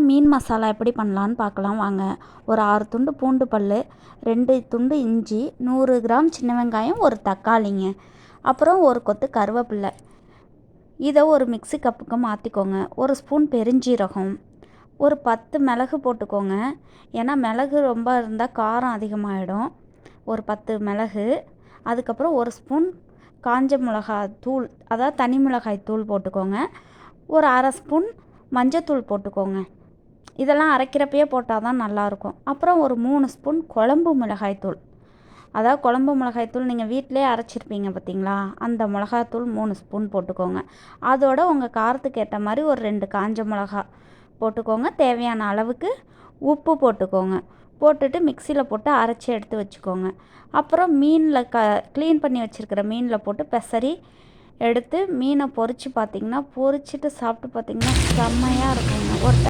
மீன் மசாலா எப்படி பண்ணலான்னு பார்க்கலாம் வாங்க. ஒரு 6 துண்டு பூண்டு பல், 2 துண்டு இஞ்சி, 100 கிராம் சின்ன வெங்காயம், ஒரு தக்காளிங்க, அப்புறம் ஒரு கொத்து கருவேப்பில்லை. இதை ஒரு மிக்ஸி கப்புக்கு மாற்றிக்கோங்க. ஒரு ஸ்பூன் பெருஞ்சீரகம், ஒரு 10 மிளகு போட்டுக்கோங்க. ஏன்னா மிளகு ரொம்ப இருந்தால் காரம் அதிகமாகிடும். ஒரு 10 மிளகு, அதுக்கப்புறம் ஒரு ஸ்பூன் காஞ்ச மிளகாய் தூள், அதாவது தனி மிளகாய் தூள் போட்டுக்கோங்க. ஒரு அரை ஸ்பூன் மஞ்சத்தூள் போட்டுக்கோங்க. இதெல்லாம் அரைக்கிறப்பயே போட்டால் தான் நல்லாயிருக்கும். அப்புறம் ஒரு 3 ஸ்பூன் குழம்பு மிளகாய்த்தூள், அதாவது குழம்பு மிளகாய்த்தூள் நீங்கள் வீட்டிலே அரைச்சிருப்பீங்க பார்த்தீங்களா, அந்த மிளகாத்தூள் 3 ஸ்பூன் போட்டுக்கோங்க. அதோட உங்கள் காரத்துக்கு ஏற்ற மாதிரி ஒரு 2 காஞ்ச மிளகா போட்டுக்கோங்க. தேவையான அளவுக்கு உப்பு போட்டுக்கோங்க. போட்டுட்டு மிக்சியில் போட்டு அரைச்சி எடுத்து வச்சுக்கோங்க. அப்புறம் மீனில் க்ளீன் பண்ணி வச்சுருக்கிற மீனில் போட்டு பெசரி எடுத்து மீனை பொரித்து பார்த்திங்கன்னா, பொரிச்சிட்டு சாப்பிட்டு பார்த்திங்கன்னா செம்மையாக இருக்குங்க. ஒரு